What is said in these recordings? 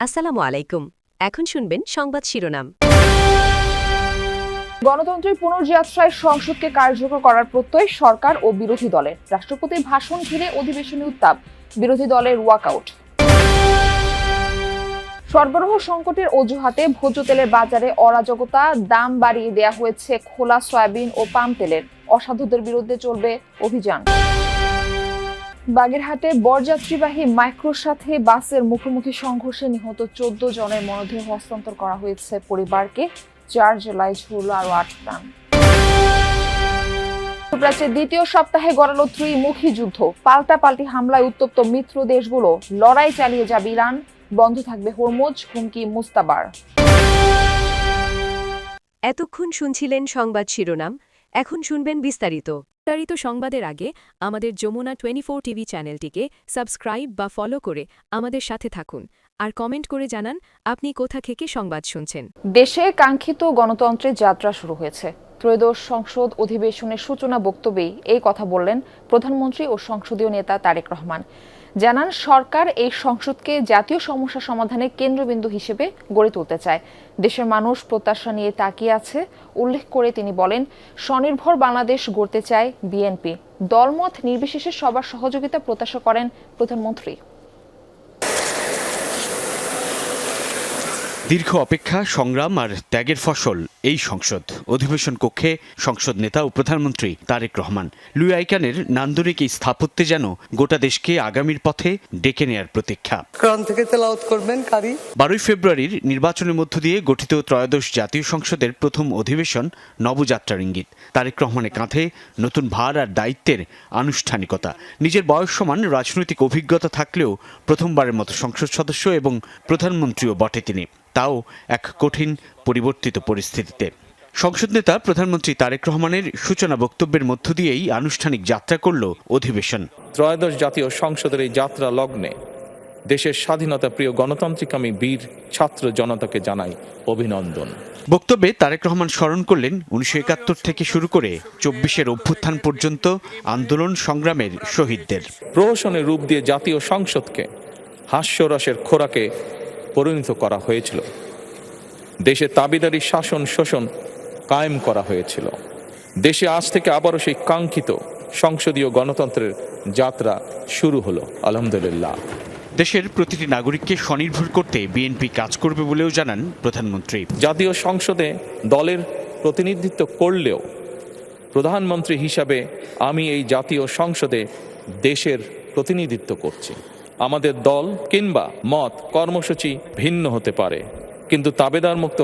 আসসালামু আলাইকুম। এখন শুনবেন সংবাদ শিরোনাম। গণতন্ত্রের পুনর্যাত্রায় সংসদকে কার্যকর করার প্রত্যয় সরকার ও বিরোধী দলের। রাষ্ট্রপতির ভাষণ ঘিরে অধিবেশনে উত্তাপ, বিরোধী দলের ওয়াকআউট। সরবরাহ সংকটের অজুহাতে ভোজ্য তেলের বাজারে অরাজকতা, দাম বাড়িয়ে দেয়া হয়েছে খোলা সয়াবিন ও পাম তেলের। অসাধুদের বিরুদ্ধে চলবে অভিযান। বাগেরহাটে বরযাত্রীবাহী মাইক্রোর সাথে বাসের মুখোমুখি সংঘর্ষে নিহত ১৪ জনের মরদেহ হস্তান্তর করা হয়েছে পরিবারকে। ৪ জেলায় ঝুলল আরো ৮ প্রাণ। মধ্যপ্রাচ্যের দ্বিতীয় সপ্তাহে গড়ালো ত্রিমুখী যুদ্ধ। পাল্টাপাল্টি হামলায় উত্তপ্ত মিত্র দেশগুলো। লড়াই চালিয়ে যাবে ইরান, বন্ধ থাকবে হরমুজ, হুমকি মুস্তাবার। এতক্ষণ শুনছিলেন সংবাদ শিরোনাম, এখন শুনবেন বিস্তারিত সংবাদের আগে আমাদের যমুনা 24 টিভি চ্যানেলটিকে সাবস্ক্রাইব বা ফলো করে আমাদের সাথে থাকুন আর কমেন্ট করে জানান আপনি কোথা থেকে সংবাদ শুনছেন। দেশে কাঙ্ক্ষিত গণতন্ত্রের যাত্রা শুরু হয়েছে। ত্রয়োদশ সংসদ অধিবেশনের সূচনা বক্তব্যেই এই কথা বললেন প্রধানমন্ত্রী ও সংসদীয় নেতা তারেক রহমান। জানান, সরকার এই সংসদকে জাতীয় সমস্যা সমাধানের কেন্দ্রবিন্দু হিসেবে গড়ে তুলতে চায়। দেশের মানুষ প্রত্যাশা নিয়ে তাকিয়ে আছে উল্লেখ করে তিনি বলেন, স্বনির্ভর বাংলাদেশ গড়তে চায় বিএনপি। দলমত নির্বিশেষে সবার সহযোগিতা প্রত্যাশা করেন প্রধানমন্ত্রী। দীর্ঘ অপেক্ষা, সংগ্রাম আর ত্যাগের ফসল এই সংসদ অধিবেশন কক্ষে সংসদ নেতা ও প্রধানমন্ত্রী তারেক রহমান লুই আইকানের নান্দনিক এই স্থাপত্যে যেন গোটা দেশকে আগামীর পথে ডেকে নেয়ার প্রতীক্ষা। 12 ফেব্রুয়ারির নির্বাচনের মধ্য দিয়ে গঠিত ত্রয়োদশ জাতীয় সংসদের প্রথম অধিবেশন নবযাত্রার ইঙ্গিত। তারেক রহমানের কাঁধে নতুন ভার আর দায়িত্বের আনুষ্ঠানিকতা। নিজের বয়স সমান রাজনৈতিক অভিজ্ঞতা থাকলেও প্রথমবারের মতো সংসদ সদস্য এবং প্রধানমন্ত্রীও বটে তিনি, তাও এক কঠিন পরিবর্তিত পরিস্থিতিতে। সংসদ নেতা প্রধানমন্ত্রী তারেক রহমানের সূচনা বক্তব্যের মধ্য দিয়েই আনুষ্ঠানিক যাত্রা করল অধিবেশন। ত্রয়োদশ জাতীয় সংসদের এই যাত্রা লগ্নে দেশের স্বাধীনতা প্রিয় গণতান্ত্রিকামী বীর ছাত্র জনতাকে জানাই অভিনন্দন। বক্তব্যে তারেক রহমান স্মরণ করলেন 1971 থেকে শুরু করে 24-এর অভ্যুত্থান পর্যন্ত আন্দোলন সংগ্রামের শহীদদের। প্রহসনের রূপ দিয়ে জাতীয় সংসদকে হাস্যরসের খোরাকে পরিণত করা হয়েছিল। দেশে তাবিদারি শাসন শোষণ কায়েম করা হয়েছিল। দেশে আজ থেকে আবারও সেই কাঙ্ক্ষিত সংসদীয় গণতন্ত্রের যাত্রা শুরু হলো, আলহামদুলিল্লাহ। দেশের প্রতিটি নাগরিককে স্বনির্ভর করতে বিএনপি কাজ করবে বলেও জানান প্রধানমন্ত্রী। জাতীয় সংসদে দলের প্রতিনিধিত্ব করলেও প্রধানমন্ত্রী হিসাবে আমি এই জাতীয় সংসদে দেশের প্রতিনিধিত্ব করছি। আমাদের দল কিংবা মত কর্মসূচি ভিন্ন হতে পারে, কিন্তু তাবেদার মুক্ত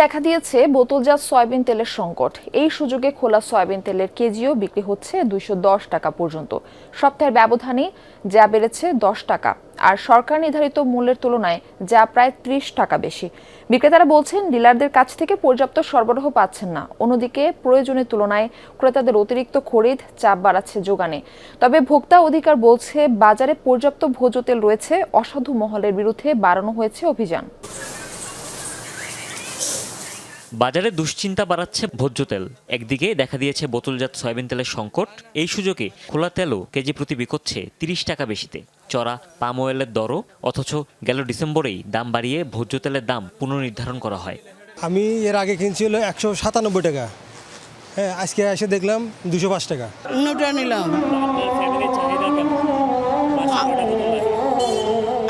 দেখা দিয়েছে বোতলজাত সয়াবিন তেলের সংকট। এই সুযোগে খোলা সয়াবিন তেলের কেজিও বিক্রি হচ্ছে 210 টাকা পর্যন্ত। সপ্তাহের ব্যবধানে যা বেড়েছে 10 টাকা, আর সরকার নির্ধারিত মূল্যের তুলনায় যা প্রায় 30 টাকা বেশি। বিক্রেতারা বলছেন, ডিলারদের কাছ থেকে পর্যাপ্ত সরবরাহ পাচ্ছেন না। অন্যদিকে প্রয়োজনের তুলনায় ক্রেতাদের অতিরিক্ত খরিদ চাপ বাড়াচ্ছে যোগানে। তবে ভোক্তা অধিকার বলছে, বাজারে পর্যাপ্ত ভোজ্য তেল রয়েছে। অসাধু মহলের বিরুদ্ধে বাড়ানো হয়েছে অভিযান। বাজারে দুশ্চিন্তা বাড়াচ্ছে ভোজ্য তেল। একদিকে দেখা দিয়েছে বোতলজাত সয়াবিন তেলের সংকট, এই সুযোগে খোলা তেলও কেজি প্রতি বিকোচ্ছে 30 টাকা বেশিতে। চড়া পাম অয়েলের দরও, অথচ গেল ডিসেম্বরেই দাম বাড়িয়ে ভোজ্য তেলের দাম পুনর্নির্ধারণ করা হয়। আমি এর আগে কিনছি হলো 197 টাকা, হ্যাঁ, আজকে এসে দেখলাম 205 টাকা। নিলাম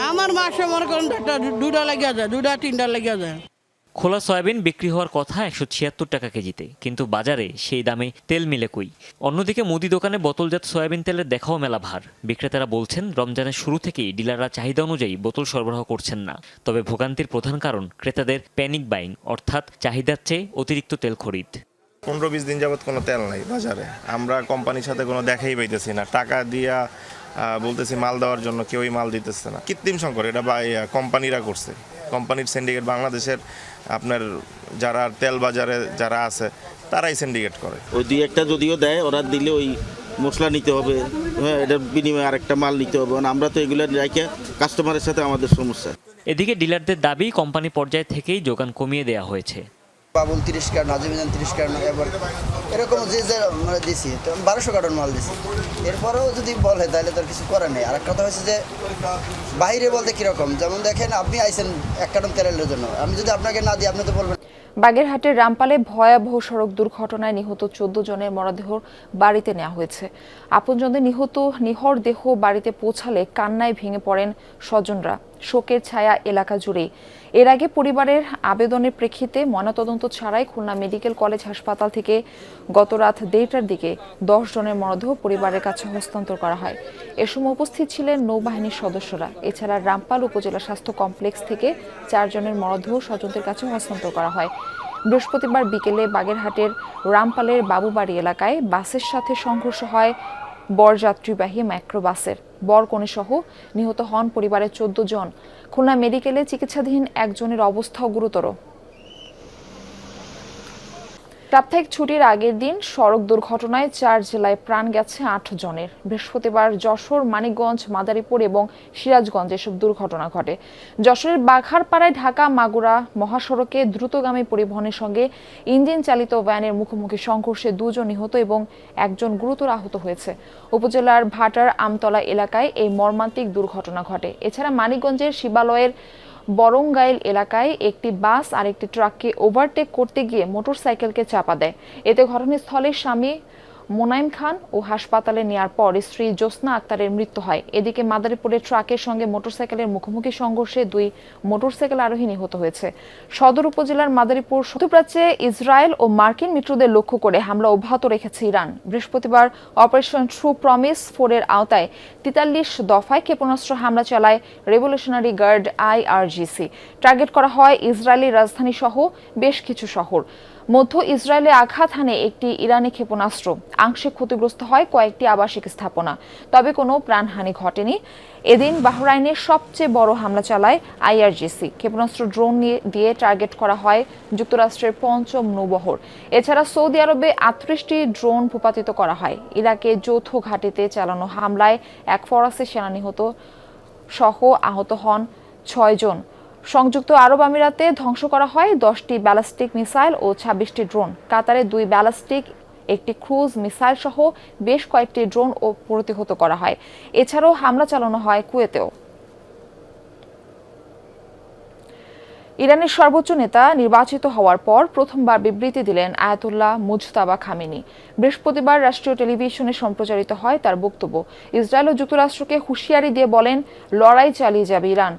আমার মাসে মনে করেন দুটা লেগে যায়, 2-3টা লেগে যায়। খোলা সয়াবিন বিক্রি হওয়ার কথা 176 টাকা কেজিতে, কিন্তু বাজারে সেই দামে তেল মিলে কই। অন্যদিকে মুদি দোকানে বোতলজাত সয়াবিন তেলের দেখাও মেলা ভার। বিক্রেতারা বলছেন, রমজানের শুরু থেকেই ডিলাররা চাহিদা অনুযায়ী বোতল সরবরাহ করছেন না। তবে ভোগান্তির প্রধান কারণ ক্রেতাদের প্যানিক বাইং, অর্থাৎ চাহিদার চেয়ে অতিরিক্ত তেল খরিদ। 15-20 দিন যাবৎ কোনো তেল নাই বাজারে। আমরা কোম্পানির সাথে কোনো দেখাই পাইতেছি না। টাকা দিয়া বলতেছি মাল দেওয়ার জন্য, কেউই মাল দিতেছে না। কৃত্রিম সংকট, এটা কোম্পানিরা করছে। কোম্পানির সিন্ডিকেট, বাংলাদেশের আপনার যারা তেল বাজারে যারা আছে তারাই সিন্ডিকেট করে। ওই 2-1টা যদিও দেয়, ওরা দিলে ওই মশলা নিতে হবে, হ্যাঁ, এটার বিনিময়ে আরেকটা মাল নিতে হবে। আমরা তো এগুলো রেখে কাস্টমারের সাথে আমাদের সমস্যা। এদিকে ডিলারদের দাবি, কোম্পানি পর্যায় থেকেই যোগান কমিয়ে দেওয়া হয়েছে। বাবুল 30 কার্টন, নাজিমিজান 30 কার্টন, এবার এরকম যে মানে দিছি, তো 1200 কার্টন মাল দিছি। এরপরেও যদি বলে তাহলে তো কিছু করার নেই। আর একটা কথা হচ্ছে যে বাইরে বলতে কীরকম, যেমন দেখেন আপনি আইছেন 1 কার্টন তেলের জন্য, আমি যদি আপনাকে না দিই আপনি তো বলবেন। বাগেরহাটের রামপালে ভয়াবহ সড়ক দুর্ঘটনায় নিহত 14 জনের মরদেহ বাড়িতে নেওয়া হয়েছে। আপনজনদের নিহর দেহ বাড়িতে পৌঁছালে কান্নায় ভেঙে পড়েন স্বজনরা। শোকের ছায়া এলাকা জুড়েই। এর আগে পরিবারের আবেদনের প্রেক্ষিতে ময়নাতদন্ত ছাড়াই খুলনা মেডিকেল কলেজ হাসপাতাল থেকে গত রাত 1:30টার দিকে 10 জনের মরদেহ পরিবারের কাছে হস্তান্তর করা হয়। এ সময় উপস্থিত ছিলেন নৌবাহিনীর সদস্যরা। এছাড়া রামপাল উপজেলা স্বাস্থ্য কমপ্লেক্স থেকে 4 জনের মরদেহ স্বজনদের কাছে হস্তান্তর করা হয়। বৃহস্পতিবার বিকেলে বাগেরহাটের রামপালের বাবুবাড়ি এলাকায় বাসের সাথে সংঘর্ষ হয় বরযাত্রীবাহী মাইক্রোবাসের। বরকনে সহ নিহত হন পরিবারের 14 জন। খুলনা মেডিকেলে চিকিৎসাধীন একজনের অবস্থাও গুরুতর। সাপ্তাহিক ছুটির আগের দিন সড়ক দুর্ঘটনায় 4 জেলায় প্রাণ গেছে 8 জনের। বৃহস্পতিবার যশোর, মানিকগঞ্জ, মাদারীপুর এবং সিরাজগঞ্জে এসব দুর্ঘটনা ঘটে। যশোরের বাঘারপাড়ায় ঢাকা মাগুরা মহাসড়কে দ্রুতগামী পরিবহনের সঙ্গে ইঞ্জিন চালিত ভ্যানের মুখোমুখি সংঘর্ষে 2 জন নিহত এবং 1 জন গুরুতর আহত হয়েছে। উপজেলার ভাটার আমতলা এলাকায় এই মর্মান্তিক দুর্ঘটনা ঘটে। এছাড়া মানিকগঞ্জের শিবালয়ের বরঙ্গাইল এলাকায় একটি বাস আর একটি ট্রাককে ওভারটেক করতে গিয়ে মোটরসাইকেলকে চাপা দেয়। এতে ঘটনাস্থলে স্বামী মোনাইম খান ও হাসপাতালে নেয়ার পর স্ত্রী জ্যোৎস্না আক্তারের মৃত্যু হয়। এদিকে মাদারীপুরের ট্রাকের সঙ্গে মোটরসাইকেলের মুখোমুখি সংঘর্ষে 2 মোটরসাইকেল আরোহী নিহত হয়েছে। সদর উপজেলার মাদারীপুর মধ্যপ্রাচ্যে ইসরায়েল ও মার্কিন মিত্রদের লক্ষ্য করে হামলা অব্যাহত রেখেছে ইরান। বৃহস্পতিবার অপারেশন ট্রু প্রমিস 4 এর আওতায় 43 দফায় ক্ষেপণাস্ত্র হামলা চালায় রেভলিউশনারি গার্ড IRGC। টার্গেট করা হয় ইসরায়েলি রাজধানী সহ বেশ কিছু শহর। মধ্য ইসরায়েলে আঘাত হানে একটি ইরানি ক্ষেপণাস্ত্র। আংশিক ক্ষতিগ্রস্ত হয় কয়েকটি আবাসিক স্থাপনা, তবে কোনো প্রাণহানি ঘটেনি। এদিন বাহরাইনের সবচেয়ে বড় হামলা চালায় IRGC। ক্ষেপণাস্ত্র ড্রোন দিয়ে টার্গেট করা হয় যুক্তরাষ্ট্রের 5ম নৌবহর। এছাড়া সৌদি আরবে 38টি ড্রোন ভূপাতিত করা হয়। ইরাকে যৌথ ঘাঁটিতে চালানো হামলায় 1 ফরাসি সেনা নিহত সহ আহত হন 6 জন। সংযুক্ত আরব আমিরাতে ধ্বংস করা হয় 10টি ব্যালিস্টিক মিসাইল ও 26টি ড্রোন। কাতারে 2 ব্যালিস্টিক, একটি ক্রুজ মিসাইল সহ বেশ কয়েকটি ড্রোন ও প্রতিহত করা হয়। এছাড়াও হামলা চালানো হয় কুয়েতেও। ইরানের সর্বোচ্চ নেতা নির্বাচিত হওয়ার পর প্রথমবার বিবৃতি দিলেন আয়াতুল্লাহ মুজতাবা খামেনি। বৃহস্পতিবার রাষ্ট্রীয় টেলিভিশনে সম্প্রচারিত হয় তার বক্তব্য। ইসরায়েল ও যুক্তরাষ্ট্রকে হুঁশিয়ারি দিয়ে বলেন, লড়াই চালিয়ে যাবে ইরান,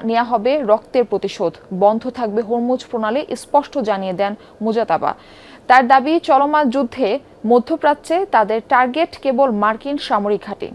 নেওয়া হবে রক্তের প্রতিশোধ, বন্ধ থাকবে হরমুজ প্রণালী, স্পষ্ট জানিয়ে দেন মুজতাবা। তার দাবি, চলমান যুদ্ধে মধ্যপ্রাচ্যে তাদের টার্গেট কেবল মার্কিন সামরিক ঘাঁটি।